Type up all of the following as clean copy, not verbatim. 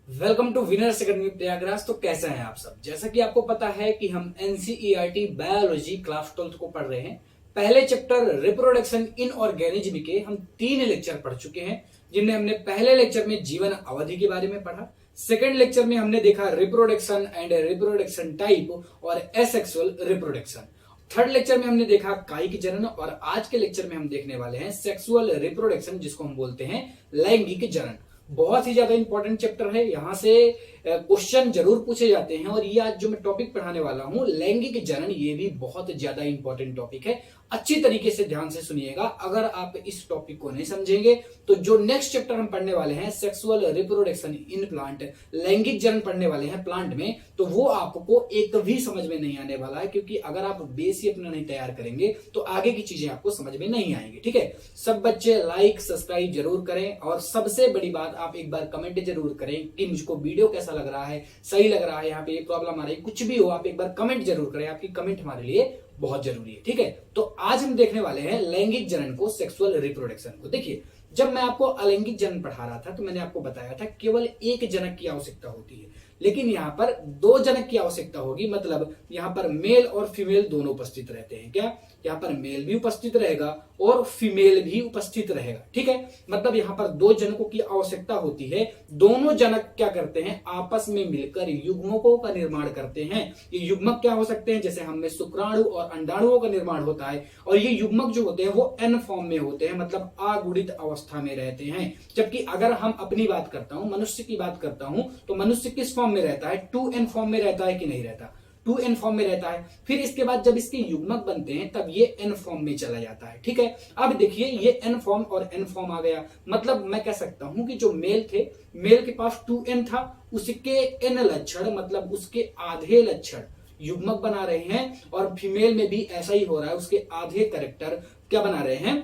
Welcome to Winners Academy Prayagraj. तो कैसे हैं आप सब। जैसा कि आपको पता है कि हम एनसीईआरटी बायोलॉजी क्लास 12 को पढ़ रहे हैं। पहले चैप्टर रिप्रोडक्शन इन ऑर्गेनिज्म के हम 3 लेक्चर पढ़ चुके हैं, जिनमें हमने पहले लेक्चर में जीवन अवधि के बारे में पढ़ा। सेकेंड लेक्चर में हमने देखा रिप्रोडक्शन एंड रिप्रोडक्शन टाइप और एसेक्सुअल रिप्रोडक्शन। थर्ड लेक्चर में हमने देखा कायिक जनन और आज के लेक्चर में हम देखने वाले हैं सेक्सुअल रिप्रोडक्शन, जिसको हम बोलते हैं लैंगिक जनन। बहुत ही ज्यादा इंपॉर्टेंट चैप्टर है, यहां से क्वेश्चन जरूर पूछे जाते हैं। और ये आज जो मैं टॉपिक पढ़ाने वाला हूं लैंगिक जनन, ये भी बहुत ज्यादा इंपॉर्टेंट टॉपिक है। अच्छी तरीके से ध्यान से सुनिएगा। अगर आप इस टॉपिक को नहीं समझेंगे तो जो नेक्स्ट चैप्टर हम पढ़ने वाले हैं सेक्सुअल रिप्रोडक्शन इन प्लांट, लैंगिक जनन पढ़ने वाले हैं प्लांट में, तो वो आपको एक भी समझ में नहीं आने वाला है। क्योंकि अगर आप बेस ही अपना नहीं तैयार करेंगे तो आगे की चीजें आपको समझ में नहीं आएंगी। ठीक है, सब बच्चे लाइक सब्सक्राइब जरूर करें और सबसे बड़ी बात आप एक बार कमेंट जरूर करें कि मुझको वीडियो कैसा लग रहा है, सही लग रहा है, यहाँ पे ये प्रॉब्लम आ रही है, कुछ भी हो आप एक बार कमेंट जरूर करें। आपकी कमेंट हमारे लिए बहुत जरूरी है। ठीक है, तो आज हम देखने वाले हैं लैंगिक जनन को, सेक्सुअल रिप्रोडक्शन को। देखिए, जब मैं आपको अलैंगिक जनन पढ़ा रहा था तो मैंने आपको बताया था केवल एक जनक की आवश्यकता होती है, लेकिन यहाँ पर 2 जनक की आवश्यकता होगी। मतलब यहाँ पर मेल और फीमेल दोनों उपस्थित रहते हैं। क्या यहाँ पर मेल भी उपस्थित रहेगा और फीमेल भी उपस्थित रहेगा। ठीक है, मतलब यहाँ पर 2 जनकों की आवश्यकता होती है। दोनों जनक क्या करते हैं, आपस में मिलकर युग्मकों का निर्माण करते हैं। ये युग्मक क्या हो सकते हैं, जैसे हम में शुक्राणु और अंडाणुओं का निर्माण होता है और ये युग्मक जो होते हैं वो एन फॉर्म में होते हैं, मतलब अगुणित अवस्था में रहते हैं। जबकि अगर हम अपनी बात करता हूं, मनुष्य की बात करता हूं, तो मनुष्य किस फॉर्म में रहता है, 2n फॉर्म में रहता है कि नहीं रहता, 2n फॉर्म में रहता है। फिर इसके बाद जब इसके युग्मक बनते हैं तब ये n फॉर्म में चला जाता है। ठीक है, अब देखिए ये n फॉर्म और n फॉर्म आ गया। मतलब मैं कह सकता हूं कि जो मेल थे, मेल के पास 2n था, उसके n लक्षण मतलब उसके आधे लक्षण युग्मक बना रहे हैं। और फीमेल में भी ऐसा ही हो रहा है, उसके आधे कैरेक्टर क्या बना रहे हैं,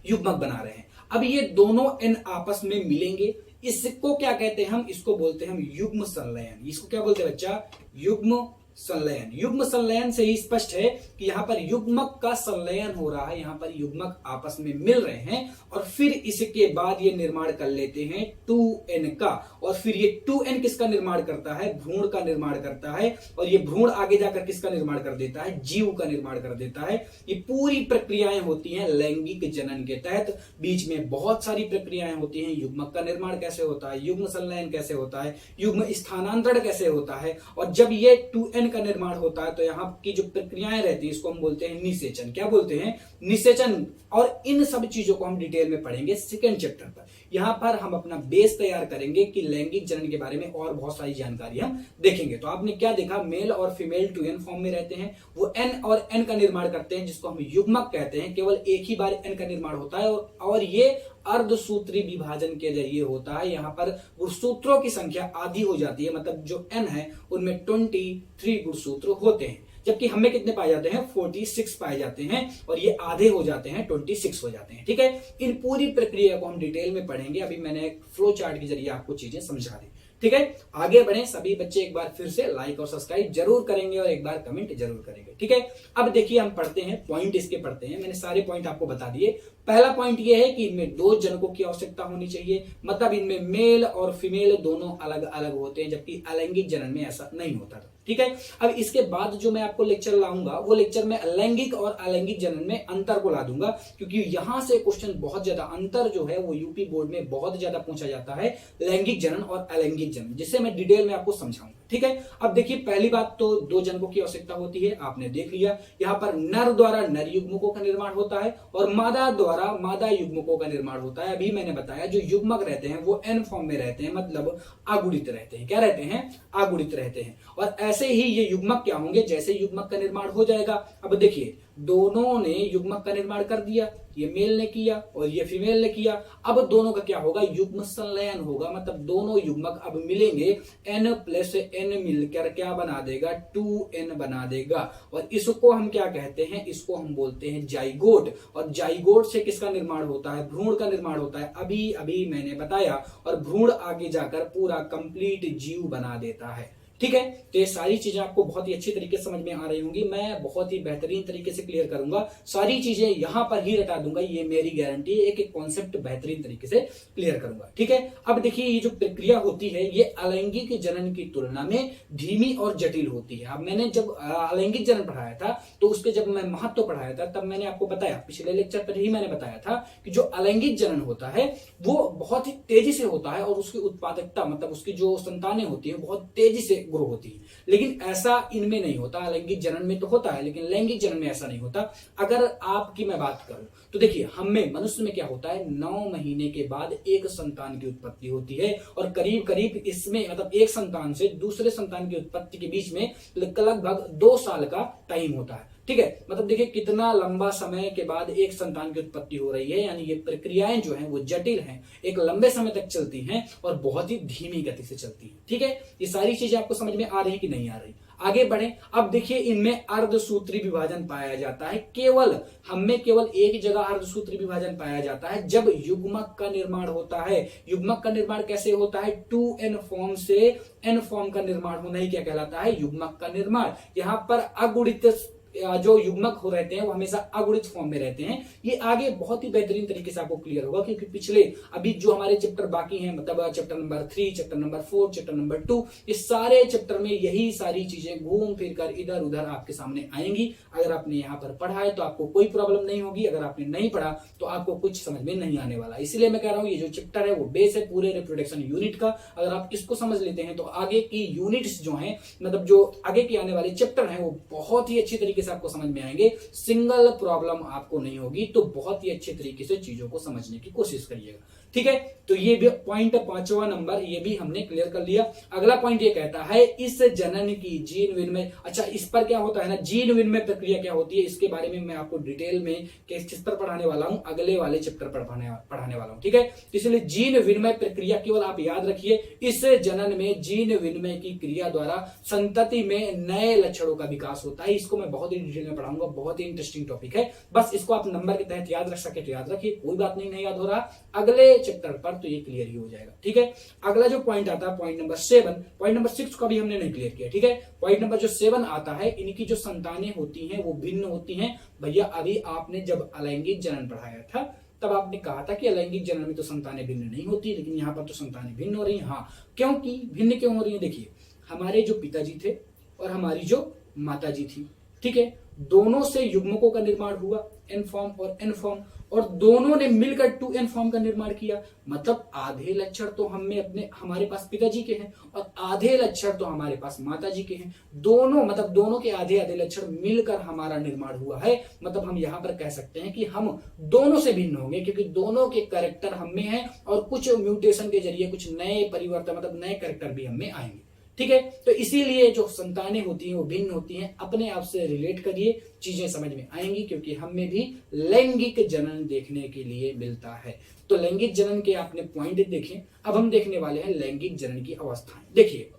युग्मक बना रहे हैं। अब ये दोनों n आपस में मिलेंगे, इसको क्या कहते हैं हम, इसको बोलते हैं हम युग्म संलयन। इसको क्या बोलते हैं बच्चा, युग्म संलयन। युग्म संलयन से ही स्पष्ट है कि यहां पर युग्मक का संलयन हो रहा है, यहां पर युग्मक आपस में मिल रहे हैं और फिर इसके बाद ये निर्माण कर लेते हैं 2n का। और फिर ये 2n किसका निर्माण करता है, भ्रूण का निर्माण करता है। और ये भ्रूण आगे जाकर किसका निर्माण कर देता है, जीव का निर्माण कर देता है। ये पूरी प्रक्रियाएं होती हैं लैंगिक जनन के तहत। बीच में बहुत सारी प्रक्रियाएं होती हैं, युग्मक का निर्माण कैसे होता है, युग्म संलयन कैसे होता है, युग्म स्थानांतरण कैसे होता है। और जब ये 2n का निर्माण होता है तो यहाँ की जो प्रक्रियाएं रहती है इसको हम बोलते हैं निषेचन। क्या बोलते हैं, निषेचन। और इन सब चीजों को हम डिटेल में पढ़ेंगे सेकेंड चैप्टर पर। यहाँ पर हम अपना बेस तैयार करेंगे कि लैंगिक जनन के बारे में और बहुत सारी जानकारी हम देखेंगे। तो आपने क्या देखा, मेल और फीमेल 2n फॉर्म में रहते हैं, वो n और n का निर्माण करते हैं, जिसको हम युग्मक कहते हैं। केवल एक ही बार n का निर्माण होता है और ये अर्धसूत्री विभाजन के जरिए होता है। यहाँ पर गुणसूत्रों की संख्या आधी हो जाती है, मतलब जो n है उनमें 23 गुणसूत्र होते हैं, जबकि हमें कितने पाए जाते हैं, 46 पाए जाते हैं। और ये आधे हो जाते हैं, 26 हो जाते हैं। ठीक है, इन पूरी प्रक्रिया को हम डिटेल में पढ़ेंगे। अभी मैंने एक फ्लो चार्ट के जरिए आपको चीजें समझा दी। ठीक है, आगे बढ़े। सभी बच्चे एक बार फिर से लाइक और सब्सक्राइब जरूर करेंगे और एक बार कमेंट जरूर करेंगे। ठीक है, अब देखिए हम पढ़ते हैं, पॉइंट इसके पढ़ते हैं। मैंने सारे पॉइंट आपको बता दिए। पहला पॉइंट ये है कि इनमें 2 जनकों की आवश्यकता होनी चाहिए, मतलब इनमें मेल और फीमेल दोनों अलग अलग होते हैं, जबकि अलैंगिक जनन में ऐसा नहीं होता था। ठीक है, अब इसके बाद जो मैं आपको लेक्चर लाऊंगा वो लेक्चर में लैंगिक और अलैंगिक जनन में अंतर को ला दूंगा, क्योंकि यहां से क्वेश्चन बहुत ज्यादा, अंतर जो है वो यूपी बोर्ड में बहुत ज्यादा पूछा जाता है, लैंगिक जनन और अलैंगिक जनन, जिससे मैं डिटेल में आपको समझाऊंगा। ठीक है, अब देखिए पहली बात तो 2 जनकों की आवश्यकता होती है, आपने देख लिया। यहाँ पर नर द्वारा नर युग्मकों का निर्माण होता है और मादा द्वारा मादा युग्मकों का निर्माण होता है। अभी मैंने बताया जो युग्मक रहते हैं वो n फॉर्म में रहते हैं, मतलब अगुणित रहते हैं। क्या रहते हैं, अगुणित रहते हैं। और ऐसे ही ये युग्मक क्या होंगे, जैसे युग्मक का निर्माण हो जाएगा। अब देखिए दोनों ने युग्मक का निर्माण कर दिया, ये मेल ने किया और ये फीमेल ने किया। अब दोनों का क्या होगा, युग्म संलयन होगा, मतलब दोनों युग्मक अब मिलेंगे, n प्लस n मिलकर क्या बना देगा, 2n बना देगा। और इसको हम क्या कहते हैं, इसको हम बोलते हैं जाइगोट। और जाइगोट से किसका निर्माण होता है, भ्रूण का निर्माण होता है, अभी अभी मैंने बताया। और भ्रूण आगे जाकर पूरा कंप्लीट जीव बना देता है। ठीक है। तो ये सारी चीजें आपको बहुत ही अच्छी तरीके से समझ में आ रही होंगी। मैं बहुत ही बेहतरीन तरीके से क्लियर करूंगा, सारी चीजें यहां पर ही रटा दूंगा, ये मेरी गारंटी है। एक एक कॉन्सेप्ट बेहतरीन तरीके से क्लियर करूंगा, ठीक है। अब देखिए, ये जो प्रक्रिया होती है ये अलैंगिक जनन की तुलना में धीमी और जटिल होती है। अब मैंने जब अलैंगिक जनन पढ़ाया था तो उसके जब मैं महत्व पढ़ाया था तब मैंने आपको बताया, पिछले लेक्चर पर ही मैंने बताया था कि जो अलैंगिक जनन होता है वो बहुत ही तेजी से होता है और उसकी उत्पादकता, मतलब उसकी जो संतानें होती है बहुत तेजी से ग्रो होती है। लेकिन ऐसा इनमें नहीं होता। अलैंगिक जनन में तो होता है लेकिन लैंगिक जनन में ऐसा नहीं होता। अगर आपकी मैं बात करूं तो देखिए, हमें मनुष्य में क्या होता है, 9 महीने के बाद एक संतान की उत्पत्ति होती है और करीब करीब इसमें मतलब एक संतान से दूसरे संतान की उत्पत्ति के बीच में लगभग 2 साल का टाइम होता है, ठीक है। मतलब देखिए कितना लंबा समय के बाद एक संतान की उत्पत्ति हो रही है, यानी ये प्रक्रियाएं जो हैं वो जटिल हैं, एक लंबे समय तक चलती हैं और बहुत ही धीमी गति से चलती हैं, ठीक है। ये सारी चीजें आपको समझ में आ रही कि नहीं आ रही? आगे बढ़े। अब देखिए, इनमें अर्धसूत्री विभाजन पाया जाता है। केवल एक जगह अर्धसूत्री विभाजन पाया जाता है जब युग्मक का निर्माण होता है। युग्मक का निर्माण कैसे होता है? 2n फॉर्म से n फॉर्म का निर्माण होना ही क्या कहलाता है? युग्मक का निर्माण। यहां पर अगुणित जो युग्मक हो रहते हैं वो हमेशा अगुणित फॉर्म में रहते हैं। ये आगे बहुत ही बेहतरीन तरीके से आपको क्लियर होगा, क्योंकि पिछले अभी जो हमारे चैप्टर बाकी हैं, मतलब chapter number 3, chapter number 4, chapter number 2, इस सारे चैप्टर में यही सारी चीजें घूम फिर कर इधर उधर आपके सामने आएंगी। अगर आपने यहाँ पर पढ़ा है तो आपको कोई प्रॉब्लम नहीं होगी, अगर आपने नहीं पढ़ा तो आपको कुछ समझ में नहीं आने वाला। इसलिए मैं कह रहा हूँ ये जो चैप्टर है वो बेस है पूरे रिप्रोडक्शन यूनिट का। अगर आप इसको समझ लेते हैं तो आगे की यूनिट्स जो है, मतलब जो आगे के आने वाले चैप्टर है वो बहुत ही अच्छी तरीके से आपको समझ में आएंगे। सिंगल प्रॉब्लम आपको नहीं होगी। तो बहुत ही अच्छे तरीके से चीजों को समझने की कोशिश करिएगा, ठीक है। तो ये भी पॉइंट 5वां नंबर ये भी हमने क्लियर कर लिया। अगला पॉइंट ये कहता है इस जनन की जीन विनिमय, अच्छा इस पर क्या होता है ना, जीन विनिमय प्रक्रिया क्या होती है, इसके बारे में मैं आपको डिटेल में किस पर पढ़ाने वाला हूं, अगले वाले चैप्टर पर पढ़ाने वाला हूं, ठीक है। इसलिए जीन विनिमय प्रक्रिया केवल आप याद रखिए, इस जनन में जीन विनिमय की क्रिया द्वारा संतति में नए लक्षणों का विकास होता है। इसको मैं बहुत ही डिटेल में पढ़ाऊंगा, बहुत ही इंटरेस्टिंग टॉपिक है। बस इसको आप नंबर के तहत याद रख सके तो याद रखिए, कोई बात नहीं याद हो रहा अगले चैप्टर पर तो ये क्लियर ही हो जाएगा, ठीक है। अगला जो पॉइंट आता है पॉइंट नंबर 7, पॉइंट नंबर 6 का भी हमने नहीं क्लियर किया, ठीक है। पॉइंट नंबर जो 7 आता है, इनकी जो संतानें होती हैं वो भिन्न होती हैं। भैया अभी आपने जब अलैंगिक जनन पढ़ाया था तब आपने कहा था कि अलैंगिक जनन में तो संतानें भिन्न नहीं होती, लेकिन यहाँ पर तो संतानें भिन्न हो रही हैं। हाँ, क्योंकि भिन्न क्यों हो रही है? देखिए, हमारे जो पिताजी थे और हमारी जो माताजी थी, ठीक है, दोनों से युग्मकों का निर्माण हुआ, एन फॉर्म और एन फॉर्म, और दोनों ने मिलकर 2n फॉर्म का निर्माण किया। मतलब आधे लक्षण तो हमारे पास पिताजी के हैं और आधे लक्षण तो हमारे पास माताजी के हैं। दोनों के आधे आधे लक्षण मिलकर हमारा निर्माण हुआ है। मतलब हम यहां पर कह सकते हैं कि हम दोनों से भिन्न होंगे, क्योंकि दोनों के कैरेक्टर हम में हैं और कुछ म्यूटेशन के जरिए कुछ नए परिवर्तन, मतलब नए कैरेक्टर भी हम में आएंगे, ठीक है। तो इसीलिए जो संतानें होती हैं वो भिन्न होती हैं। अपने आप से रिलेट करिए, चीजें समझ में आएंगी, क्योंकि हमें भी लैंगिक जनन देखने के लिए मिलता है। तो लैंगिक जनन के आपने पॉइंट देखें। अब हम देखने वाले हैं लैंगिक जनन की अवस्थाएं। देखिए,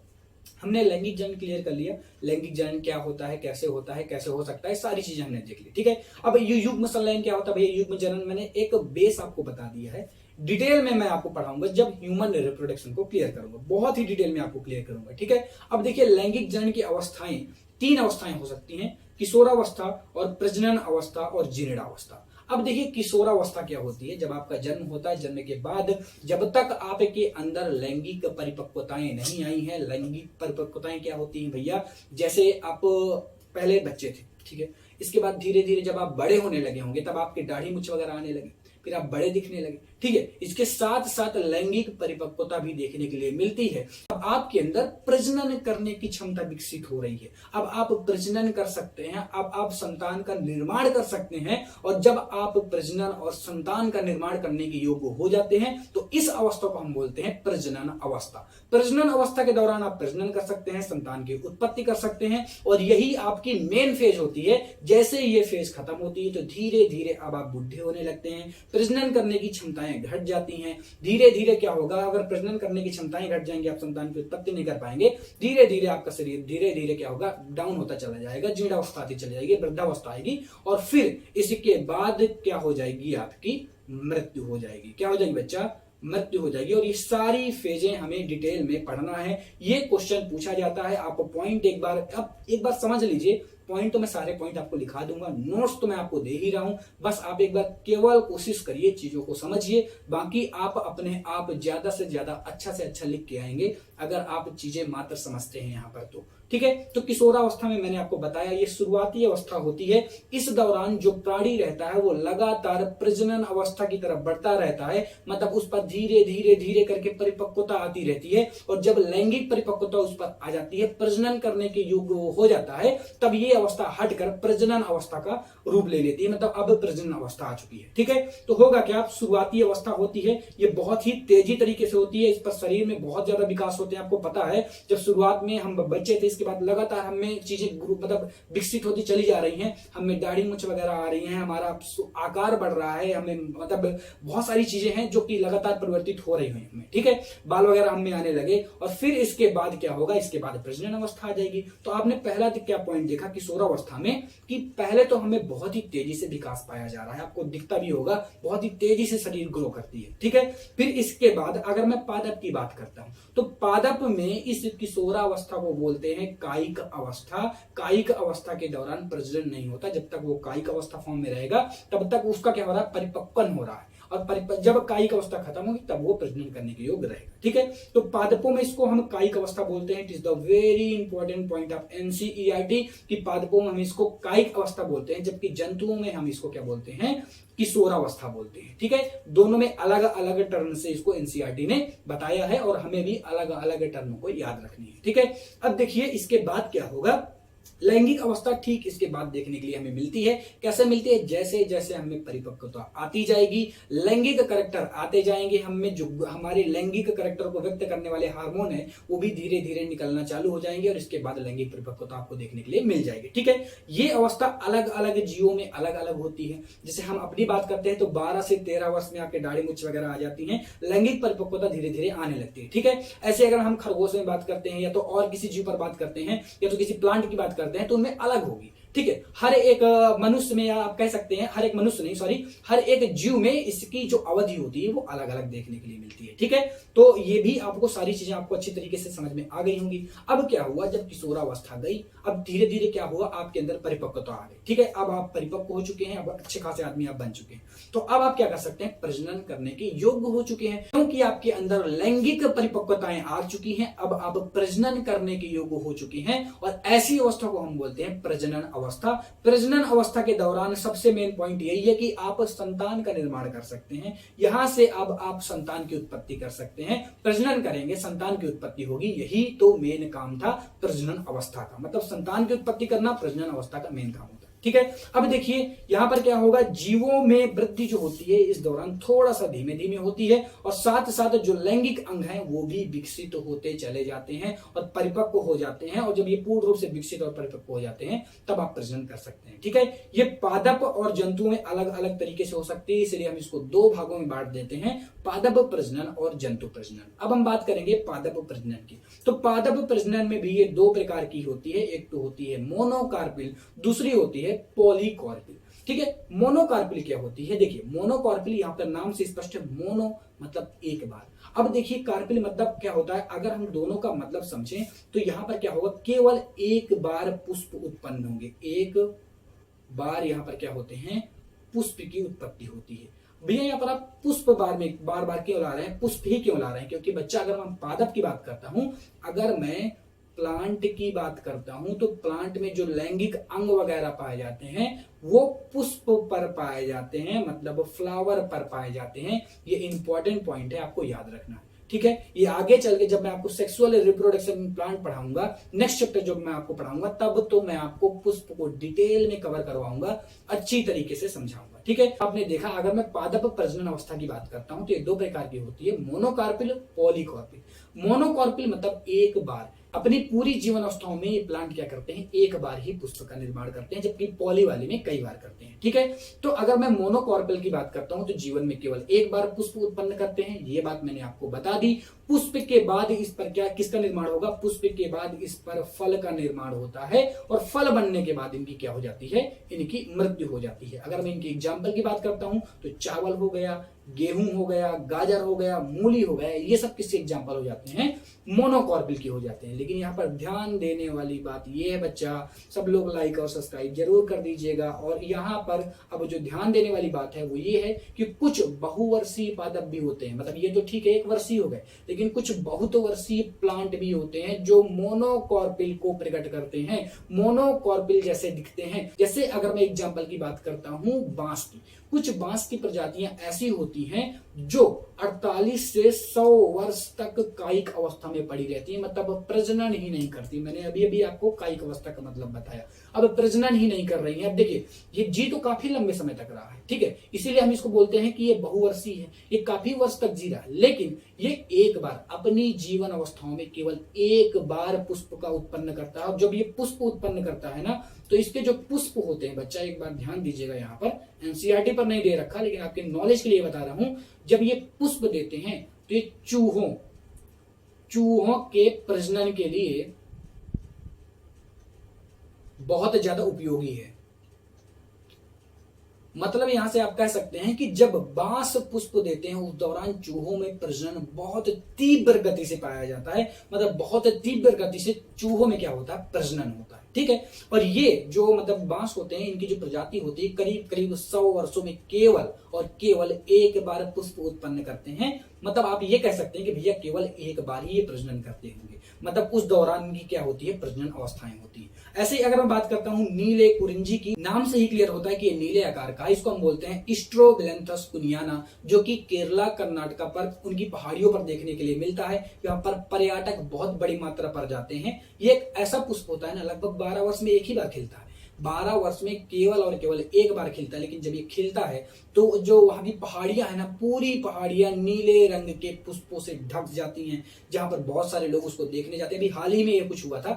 हमने लैंगिक जनन क्लियर कर लिया, लैंगिक जनन क्या होता है, कैसे होता है, कैसे हो सकता है, सारी चीजें हमने देख ली, ठीक है। अब युग्म संलयन क्या होता है भैया? युग्म जनन मैंने एक बेस आपको बता दिया है। डिटेल में मैं आपको पढ़ाऊंगा जब ह्यूमन रिप्रोडक्शन को क्लियर करूंगा, बहुत ही डिटेल में आपको क्लियर करूंगा, ठीक है। अब देखिए, लैंगिक जनन की अवस्थाएं 3 अवस्थाएं हो सकती हैं, किशोरावस्था और प्रजनन अवस्था और जीर्णावस्था। अब देखिए, किशोरावस्था क्या होती है? जब आपका जन्म होता है, जन्म के बाद जब तक आपके अंदर लैंगिक परिपक्वताएं नहीं आई हैं। लैंगिक परिपक्वताएं क्या होती हैं भैया? जैसे आप पहले बच्चे थे, ठीक है, इसके बाद धीरे धीरे जब आप बड़े होने लगे होंगे तब आपके दाढ़ी मूंछ वगैरह आने लगे, फिर आप बड़े दिखने लगे, ठीक है। इसके साथ साथ लैंगिक परिपक्वता भी देखने के लिए मिलती है। अब आपके अंदर प्रजनन करने की क्षमता विकसित हो रही है। अब आप प्रजनन कर सकते हैं, अब आप संतान का निर्माण कर सकते हैं। और जब आप प्रजनन और संतान का निर्माण करने के योग्य हो जाते हैं तो इस अवस्था को हम बोलते हैं प्रजनन अवस्था। प्रजनन अवस्था के दौरान आप प्रजनन कर सकते हैं, संतान की उत्पत्ति कर सकते हैं, और यही आपकी मेन फेज होती है। जैसे ये फेज खत्म होती है तो धीरे धीरे अब आप बुढ़े होने लगते हैं, प्रजनन करने की क्षमताएं घट जाती हैं। धीरे धीरे क्या होगा? अगर प्रजनन करने की क्षमताएं घट जाएंगी, आप संतान की उत्पत्ति नहीं कर पाएंगे, धीरे धीरे आपका शरीर धीरे धीरे क्या होगा? डाउन होता चला जाएगा, जीर्णावस्था आती चली जाएगी, वृद्धावस्था आएगी, और फिर इसके बाद क्या हो जाएगी? आपकी मृत्यु हो जाएगी। क्या हो जाएगी बच्चा? मृत्यु हो जाएगी। और ये सारी फेजें हमें डिटेल में पढ़ना है, ये क्वेश्चन पूछा जाता है। आप पॉइंट एक बार समझ लीजिए। पॉइंट तो मैं सारे पॉइंट आपको लिखा दूंगा, नोट्स तो मैं आपको दे ही रहा हूं, बस आप एक बार केवल कोशिश करिए, चीजों को समझिए, बाकी आप अपने आप ज्यादा से ज्यादा अच्छा से अच्छा लिख के आएंगे अगर आप चीजें मात्र समझते हैं यहाँ पर तो। ठीक है, तो किशोरावस्था में मैंने आपको बताया ये शुरुआती अवस्था होती है। इस दौरान जो प्राणी रहता है वो लगातार प्रजनन अवस्था की तरफ बढ़ता रहता है, मतलब उस पर धीरे धीरे धीरे करके परिपक्वता आती रहती है। और जब लैंगिक परिपक्वता उस पर आ जाती है, प्रजनन करने के योग्य वो हो जाता है, तब ये अवस्था हटकर प्रजनन अवस्था का रूप ले लेती है, मतलब अब प्रजनन अवस्था आ चुकी है। ठीक है, तो होगा क्या, शुरुआती अवस्था होती है, ये बहुत ही तेजी तरीके से होती है, इस पर शरीर में बहुत ज्यादा विकास होते हैं। आपको पता है जब शुरुआत में हम बच्चे थे, इसके बाद लगातार हमें चीजें मतलब विकसित होती चली जा रही हैं, हमें दाढ़ी मूंछ वगैरह आ रही हैं, हमारा आकार बढ़ रहा है, हमें मतलब बहुत सारी चीजें हैं जो कि लगातार परिवर्तित हो रही हैं हमें। ठीक है, बाल वगैरह हमें आने लगे, और फिर इसके बाद क्या होगा, इसके बाद प्रजनन अवस्था आ जाएगी। तो आपने पहला क्या पॉइंट देखा किशोरावस्था में कि पहले तो हमें बहुत ही तेजी से विकास पाया जा रहा है, आपको दिखता भी होगा, बहुत ही तेजी से शरीर ग्रो करती है। ठीक है, फिर इसके बाद अगर मैं पादप की बात करता हूं, तो पादप में इस किशोरावस्था को बोलते हैं कायिक अवस्था। कायिक अवस्था के दौरान प्रजनन नहीं होता, जब तक वो कायिक अवस्था फॉर्म में रहेगा तब तक उसका क्या हो रहा है, परिपक्वन हो रहा है, और जब कायिक अवस्था खत्म होगी तब वो प्रजनन करने के योग्य रहेगा। ठीक है, तो पादपों में इसको हम कायिक अवस्था बोलते हैं। It is the very important point of NCERT कि पादपों में हम इसको कायिक अवस्था बोलते हैं, जबकि जंतुओं में हम इसको क्या बोलते हैं, किशोरावस्था बोलते हैं। ठीक है, दोनों में अलग अलग टर्म से इसको एनसीईआरटी ने बताया है, और हमें भी अलग अलग टर्म को याद रखनी है। ठीक है, अब देखिए इसके बाद क्या होगा, लैंगिक अवस्था ठीक इसके बाद देखने के लिए हमें मिलती है। कैसे मिलती है, जैसे जैसे हमें परिपक्वता आती जाएगी, लैंगिक कैरेक्टर आते जाएंगे, हमें जो हमारे लैंगिक कैरेक्टर को व्यक्त करने वाले हार्मोन है वो भी धीरे धीरे निकलना चालू हो जाएंगे, और इसके बाद लैंगिक परिपक्वता आपको देखने के लिए मिल जाएगी। ठीक है, ये अवस्था अलग अलग जीवों में अलग अलग होती है। जैसे हम अपनी बात करते हैं तो 12 से 13 वर्ष में आपके दाढ़ी मूंछ वगैरह आ जाती है, लैंगिक परिपक्वता धीरे धीरे आने लगती है। ठीक है, ऐसे अगर हम खरगोश में बात करते हैं, या तो और किसी जीव पर बात करते हैं, या तो किसी प्लांट की बात करते हैं, तो उनमें अलग होगी। ठीक है, हर एक मनुष्य में, या आप कह सकते हैं हर एक मनुष्य नहीं, सॉरी, हर एक जीव में इसकी जो अवधि होती है वो अलग अलग देखने के लिए मिलती है। ठीक है, तो ये भी आपको सारी चीजें आपको अच्छी तरीके से समझ में आ गई होंगी। अब क्या हुआ, जब किशोरावस्था गई, अब धीरे धीरे क्या हुआ, आपके अंदर परिपक्वता आ गई। ठीक है, अब आप परिपक्व हो चुके हैं, अब अच्छे खासे आदमी आप बन चुके हैं, तो अब आप क्या कर सकते हैं, प्रजनन करने के योग्य हो चुके हैं, क्योंकि आपके अंदर लैंगिक परिपक्वताएं आ चुकी हैं। अब आप प्रजनन करने के योग्य हो चुके हैं, और ऐसी अवस्था को हम बोलते हैं प्रजनन अवस्था। प्रजनन अवस्था के दौरान सबसे मेन पॉइंट यही है कि आप संतान का निर्माण कर सकते हैं, यहां से अब आप संतान की उत्पत्ति कर सकते हैं, प्रजनन करेंगे, संतान की उत्पत्ति होगी, यही तो मेन काम था प्रजनन अवस्था का, मतलब संतान की उत्पत्ति करना प्रजनन अवस्था का मेन काम होता है। ठीक है, अब देखिए यहां पर क्या होगा, जीवों में वृद्धि जो होती है इस दौरान थोड़ा सा धीमे धीमे होती है, और साथ साथ जो लैंगिक अंग हैं वो भी विकसित होते चले जाते हैं और परिपक्व हो जाते हैं, और जब ये पूर्ण रूप से विकसित और परिपक्व हो जाते हैं तब आप प्रजनन कर सकते हैं। ठीक है, ये पादप और जंतु में अलग अलग तरीके से हो सकती है, इसलिए हम इसको दो भागों में बांट देते हैं, पादप प्रजनन और जंतु प्रजनन। अब हम बात करेंगे पादप प्रजनन की। तो पादप प्रजनन में भी ये दो प्रकार की होती है, एक तो होती है मोनोकार्पिल, दूसरी होती है पॉलीकार्पिल। ठीक है, मोनोकार्पिल क्या होती है, देखिए मोनोकार्पिल यहाँ पर नाम से स्पष्ट है, मोनो मतलब एक बार। अब देखिए कार्पिल मतलब क्या होता है, अगर हम दोनों का मतलब समझें तो यहां पर क्या होगा, केवल एक बार पुष्प उत्पन्न होंगे, एक बार यहां पर क्या होते हैं, पुष्प की उत्पत्ति होती है। भैया यहाँ पर आप पुष्प बार बार क्यों ला रहे हैं, पुष्प ही क्यों ला रहे हैं, क्योंकि बच्चा अगर मैं पादप की बात करता हूं, अगर मैं प्लांट की बात करता हूं तो प्लांट में जो लैंगिक अंग वगैरह पाए जाते हैं वो पुष्प पर पाए जाते हैं, मतलब फ्लावर पर पाए जाते हैं। ये इंपॉर्टेंट पॉइंट है, आपको याद रखना है। ठीक है, ये आगे चल के जब मैं आपको सेक्सुअल रिप्रोडक्शन प्लांट पढ़ाऊंगा, नेक्स्ट चैप्टर जब मैं आपको पढ़ाऊंगा, तब तो मैं आपको पुष्प को डिटेल में कवर करवाऊंगा, अच्छी तरीके से समझाऊंगा। ठीक है, आपने देखा अगर मैं पादप प्रजनन अवस्था की बात करता हूं तो ये दो प्रकार की होती है, मोनोकार्पिल, पॉलीकार्पिल। मोनोकार्पिल मतलब एक बार, अपनी पूरी जीवन अवस्थाओं में ये प्लांट क्या करते हैं, एक बार ही पुष्प का निर्माण करते हैं, जबकि पॉली वाले में कई बार करते हैं। ठीक है, तो अगर मैं मोनोकार्पिल की बात करता हूं तो जीवन में केवल एक बार पुष्प उत्पन्न करते हैं, ये बात मैंने आपको बता दी। पुष्प के बाद इस पर क्या किसका निर्माण होगा, पुष्प के बाद इस पर फल का निर्माण होता है और फल बनने के बाद इनकी क्या हो जाती है, इनकी मृत्यु हो जाती है। अगर मैं इनकी एग्जाम्पल की बात करता हूं तो चावल हो गया, गेहूं हो गया, गाजर हो गया, मूली हो गया, ये सब किसके एग्जाम्पल हो जाते हैं, मोनोकॉर्पिल के हो जाते हैं। लेकिन यहाँ पर ध्यान देने वाली बात ये है बच्चा, सब लोग लाइक और सब्सक्राइब जरूर कर दीजिएगा। और यहाँ पर अब जो ध्यान देने वाली बात है वो ये है कि कुछ बहुवर्षीय पादप भी होते हैं, मतलब ये तो ठीक है एक वर्षीय हो गए, लेकिन कुछ बहुत वर्षीय प्लांट भी होते हैं जो मोनोकॉर्पिल को प्रकट करते हैं, मोनोकॉर्पिल जैसे दिखते हैं। जैसे अगर मैं एग्जाम्पल की बात करता हूं बांस की, कुछ बांस की प्रजातियां ऐसी होती हैं जो 48 से 100 वर्ष तक कायिक अवस्था में पड़ी रहती है, मतलब प्रजनन ही नहीं करती। मैंने अभी अभी आपको कायिक अवस्था का मतलब बताया, अब प्रजनन ही नहीं कर रही है। अब देखिए ये जी तो काफी लंबे समय तक रहा है, ठीक है, इसीलिए हम इसको बोलते हैं कि ये बहुवर्षीय है, ये काफी वर्ष तक जी रहा है। लेकिन ये एक बार अपनी जीवन अवस्थाओं में केवल एक बार पुष्प का उत्पन्न करता है। जब ये पुष्प उत्पन्न करता है ना, तो इसके जो पुष्प होते हैं बच्चा, एक बार ध्यान दीजिएगा, यहाँ पर एनसीईआरटी पर नहीं दे रखा लेकिन आपके नॉलेज के लिए बता रहा हूं, जब ये पुष्प देते हैं तो ये चूहों के प्रजनन के लिए बहुत ज्यादा उपयोगी है। मतलब यहां से आप कह सकते हैं कि जब बांस पुष्प देते हैं उस दौरान चूहों में प्रजनन बहुत तीव्र गति से पाया जाता है, मतलब बहुत तीव्र गति से चूहों में क्या होता है, प्रजनन होता है, ठीक है। और ये जो मतलब बांस होते हैं, इनकी जो प्रजाति होती है करीब करीब 100 वर्षों में केवल और केवल एक बार पुष्प उत्पन्न करते हैं। मतलब आप ये कह सकते हैं कि भैया केवल एक बार ही ये प्रजनन करते होंगे, मतलब उस दौरान इनकी क्या होती है, प्रजनन अवस्थाएं होती है। ऐसे ही अगर मैं बात करता हूं नीले कुरिंजी की, नाम से ही क्लियर होता है कि ये नीले आकार का, इसको हम बोलते हैं स्ट्रोबिलेंथस कुनियाना, जो कि केरला कर्नाटका पर उनकी पहाड़ियों पर देखने के लिए मिलता है। यहाँ पर पर्यटक बहुत बड़ी मात्रा पर जाते हैं। ये एक ऐसा पुष्प होता है ना, लगभग 12 वर्ष में एक ही बार खिलता है, 12 वर्ष में केवल और केवल एक बार खिलता है। लेकिन जब ये खिलता है तो जो वहां की पहाड़ियां है ना, पूरी पहाड़ियां नीले रंग के पुष्पों से ढक जाती हैं, जहां पर बहुत सारे लोग उसको देखने जाते हैं। अभी हाल ही में ये कुछ हुआ था,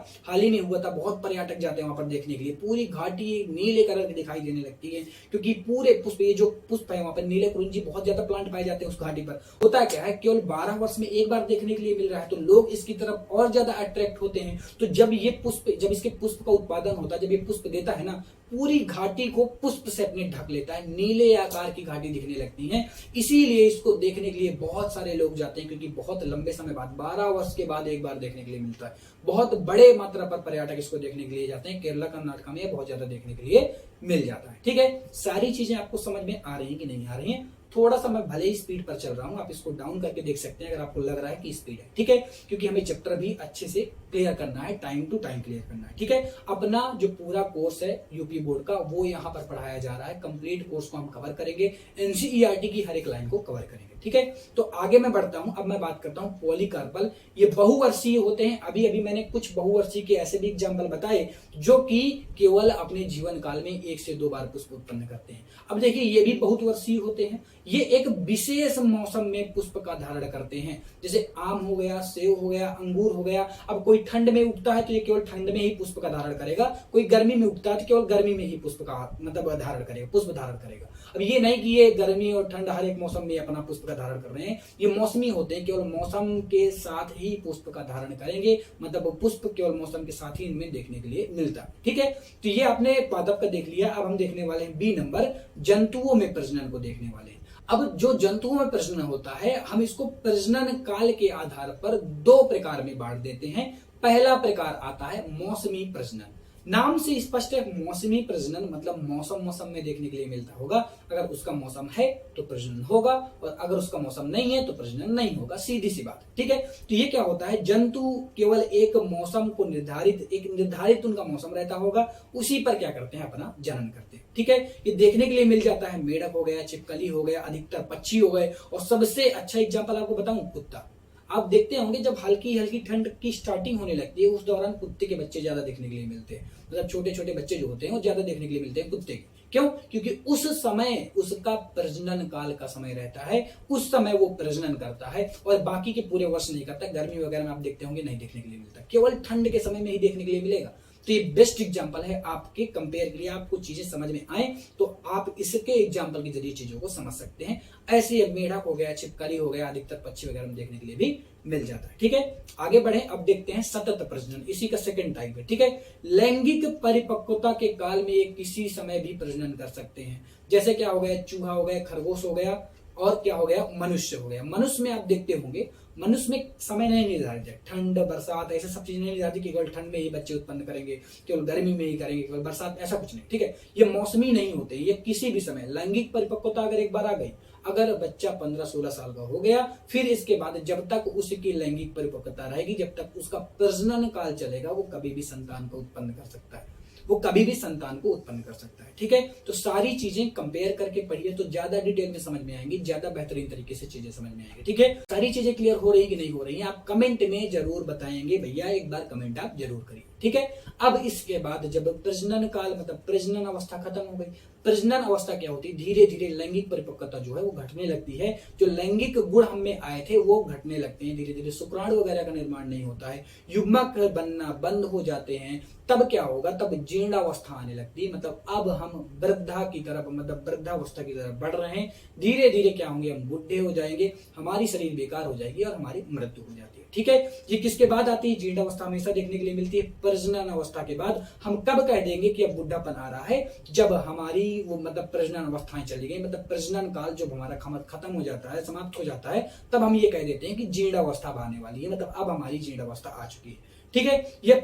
बहुत पर्यटक जाते हैं वहां पर देखने के लिए। पूरी घाटी नीले कलर की दिखाई देने लगती है, क्योंकि पूरे पुष्प, ये जो पुष्प है वहां पर नीले कुरिंजी बहुत ज्यादा प्लांट पाए जाते हैं उस घाटी पर। होता क्या है, केवल 12 वर्ष में एक बार देखने के लिए मिल रहा है तो लोग इसकी तरफ और ज्यादा अट्रैक्ट होते हैं। तो जब इसके पुष्प का उत्पादन होता है, जब ये पुष्प देता है ना, पूरी घाटी को पुष्प से अपने ढक लेता है, नीले आकार की घाटी दिखने लगती है। इसीलिए इसको देखने के लिए बहुत सारे लोग जाते हैं, क्योंकि बहुत लंबे समय बाद 12 वर्ष के बाद एक बार देखने के लिए मिलता है। बहुत बड़े मात्रा पर पर्यटक इसको देखने के लिए जाते हैं। केरला कर्नाटका में बहुत ज्यादा देखने के लिए मिल जाता है, ठीक है। सारी चीजें आपको समझ में आ रही है कि नहीं आ रही है? थोड़ा सा मैं भले ही स्पीड पर चल रहा हूं, आप इसको डाउन करके देख सकते हैं अगर आपको लग रहा है कि स्पीड है, ठीक है, क्योंकि हमें चैप्टर भी अच्छे से क्लियर करना है, टाइम टू टाइम क्लियर करना है, ठीक है। अपना जो पूरा कोर्स है यूपी बोर्ड का वो यहाँ पर पढ़ाया जा रहा है, कंप्लीट कोर्स को हम कवर करेंगे, एनसीईआरटी की हर एक लाइन को कवर करेंगे, ठीक है। तो आगे मैं बढ़ता हूं, अब मैं बात करता हूं पॉलीकार्पल। ये बहुवर्षीय होते हैं। अभी अभी मैंने कुछ बहुवर्षीय के ऐसे भी एग्जाम्पल बताए जो कि केवल अपने जीवन काल में 1 से 2 बार पुष्प उत्पन्न करते हैं। अब देखिए ये भी बहुत वर्षीय होते हैं। ये एक विशेष मौसम में पुष्प का धारण करते हैं, जैसे आम हो गया, सेब हो गया, अंगूर हो गया। अब कोई ठंड में उगता है तो ये केवल ठंड में ही पुष्प का धारण करेगा, कोई गर्मी में उगता है तो केवल गर्मी में ही पुष्प का मतलब धारण करेगा, पुष्प धारण करेगा। अब ये नहीं कि ये गर्मी और ठंड हर एक मौसम में अपना पुष्प का धारण कर रहे हैं, ये मौसमी होते हैं, केवल मौसम के साथ ही पुष्प का धारण करेंगे, मतलब पुष्प केवल मौसम के साथ ही इनमें देखने के लिए मिलता है, ठीक है। तो ये आपने पादप का देख लिया। अब हम देखने वाले हैं बी नंबर, जंतुओं में प्रजनन को देखने वाले हैं। अब जो जंतुओं में प्रजनन होता है, हम इसको प्रजनन काल के आधार पर 2 प्रकार में बांट देते हैं। पहला प्रकार आता है मौसमी प्रजनन। नाम से स्पष्ट है, मौसमी प्रजनन मतलब मौसम में देखने के लिए मिलता होगा। अगर उसका मौसम है तो प्रजनन होगा, और अगर उसका मौसम नहीं है तो प्रजनन नहीं होगा, सीधी सी बात, ठीक है। तो ये क्या होता है, जंतु केवल एक मौसम को एक निर्धारित उनका मौसम रहता होगा, उसी पर क्या करते हैं, अपना जनन करते हैं, ठीक है। ये देखने के लिए मिल जाता है, मेढक हो गया, छिपकली हो गया, अधिकतर पक्षी हो गए, और सबसे अच्छा एग्जाम्पल आपको बताऊं, कुत्ता। आप देखते होंगे जब हल्की हल्की ठंड की स्टार्टिंग होने लगती है, उस दौरान कुत्ते के बच्चे ज्यादा देखने के लिए मिलते हैं, मतलब छोटे छोटे बच्चे जो होते हैं वो ज्यादा देखने के लिए मिलते हैं कुत्ते के। क्यों? क्योंकि उस समय उसका प्रजनन काल का समय रहता है, उस समय वो प्रजनन करता है, और बाकी के पूरे वर्ष नहीं करता। गर्मी वगैरह में आप देखते होंगे नहीं देखने के लिए मिलता, केवल ठंड के समय में ही देखने के लिए मिलेगा। तो ये बेस्ट एग्जांपल है आपके कंपेयर के लिए, आपको चीजें समझ में आए तो आप इसके एग्जांपल के जरिए चीजों को समझ सकते हैं। ऐसे ही मेढक हो गया, छिपकली हो गया, अधिकतर पक्षी वगैरह में देखने के लिए भी मिल जाता है। ठीक है, आगे बढ़े, अब देखते हैं सतत प्रजनन, इसी का सेकंड टाइप है। ठीक है, लैंगिक परिपक्वता के काल में ये किसी समय भी प्रजनन कर सकते हैं। जैसे क्या हो गया, चूहा हो गया, खरगोश हो गया, और क्या हो गया, मनुष्य हो गया। मनुष्य में आप देखते होंगे, मनुष्य में समय नहीं निर्धारित है, ठंड बरसात ऐसे सब चीजें नहीं निर्धारित कि केवल ठंड में ही बच्चे उत्पन्न करेंगे, केवल गर्मी में ही करेंगे, केवल बरसात, ऐसा कुछ नहीं। ठीक है, ये मौसमी नहीं होते, ये किसी भी समय लैंगिक परिपक्वता अगर एक बार आ गई, अगर बच्चा 15-16 साल का हो गया, फिर इसके बाद जब तक उसकी लैंगिक परिपक्वता रहेगी, जब तक उसका प्रजनन काल चलेगा, वो कभी भी संतान को उत्पन्न कर सकता है, वो कभी भी संतान को उत्पन्न कर सकता है। ठीक है, तो सारी चीजें कंपेयर करके पढ़िए तो ज्यादा डिटेल में समझ में आएंगी, ज्यादा बेहतरीन तरीके से चीजें समझ में आएंगी। ठीक है, सारी चीजें क्लियर हो रही कि नहीं हो रही है, आप कमेंट में जरूर बताएंगे भैया, एक बार कमेंट आप जरूर करिए। ठीक है, अब इसके बाद जब प्रजनन काल मतलब प्रजनन अवस्था खत्म हो गई, प्रजनन अवस्था क्या होती है, धीरे धीरे लैंगिक परिपक्वता जो है वो घटने लगती है, जो लैंगिक गुण हम में आए थे वो घटने लगते हैं, धीरे धीरे शुक्राणु वगैरह का निर्माण नहीं होता है, युग्मक बनना बंद हो जाते हैं। तब क्या होगा, तब जीर्णावस्था आने लगती है, मतलब अब हम वृद्धा की तरफ मतलब वृद्धावस्था की तरफ बढ़ रहे हैं। धीरे धीरे क्या होंगे, हम बुढ़े हो जाएंगे, हमारी शरीर बेकार हो जाएगी और हमारी मृत्यु हो जाती है। ठीक है, ये किसके बाद आती है, जीर्णावस्था हमेशा देखने के लिए मिलती है प्रजनन अवस्था के बाद। हम कब कह देंगे कि अब बुढ़ापन आ रहा है, जब हमारी वो मतलब प्रजनन अवस्थाएं चली गई, मतलब प्रजनन काल जब हमारा खत्म हो जाता है, समाप्त हो जाता है, तब हम ये कह देते हैं कि जीर्णावस्था आने वाली है, मतलब अब हमारी जीर्णावस्था आ चुकी है। ठीक है, ये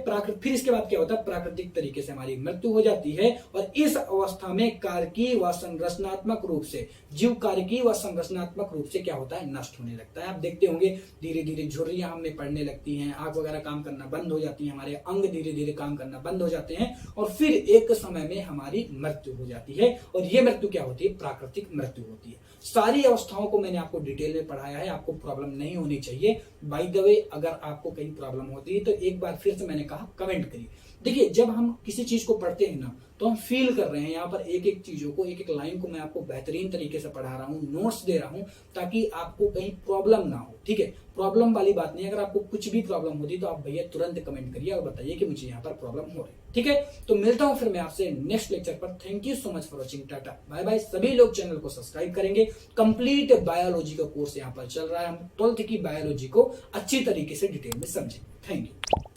फिर इसके बाद क्या होता है, प्राकृतिक तरीके से हमारी मृत्यु हो जाती है, और इस अवस्था में कारकीय व संरचनात्मक रूप से जीव कारकीय व संरचनात्मक रूप से क्या होता है, नष्ट होने लगता है। आप देखते होंगे धीरे धीरे झुर्रियां हमें पड़ने लगती हैं, आंख वगैरह काम करना बंद हो जाती है, हमारे अंग धीरे धीरे काम करना बंद हो जाते हैं, और फिर एक समय में हमारी मृत्यु हो जाती है। और ये मृत्यु क्या होती है, प्राकृतिक मृत्यु होती है। सारी अवस्थाओं को मैंने आपको डिटेल में पढ़ाया है, आपको प्रॉब्लम नहीं होनी चाहिए। बाय द वे, अगर आपको कहीं प्रॉब्लम होती है तो एक बार फिर से मैंने कहा कमेंट करिए। देखिए, जब हम किसी चीज को पढ़ते हैं ना, तो हम फील कर रहे हैं, यहाँ पर एक एक चीजों को, एक एक लाइन को मैं आपको बेहतरीन तरीके से पढ़ा रहा हूँ, नोट्स दे रहा हूँ, ताकि आपको कहीं प्रॉब्लम ना हो। ठीक है, प्रॉब्लम वाली बात नहीं, अगर आपको कुछ भी प्रॉब्लम होती तो आप भैया तुरंत कमेंट करिए और बताइए कि मुझे यहाँ पर प्रॉब्लम हो रही है। ठीक है, तो मिलता हूँ फिर मैं आपसे नेक्स्ट लेक्चर पर। Thank you so much for watching, tata bye bye. सभी लोग चैनल को सब्सक्राइब करेंगे, कंप्लीट बायोलॉजी का कोर्स यहाँ पर चल रहा है, हम 12th की बायोलॉजी को अच्छी तरीके से डिटेल में समझेंगे। Thank you.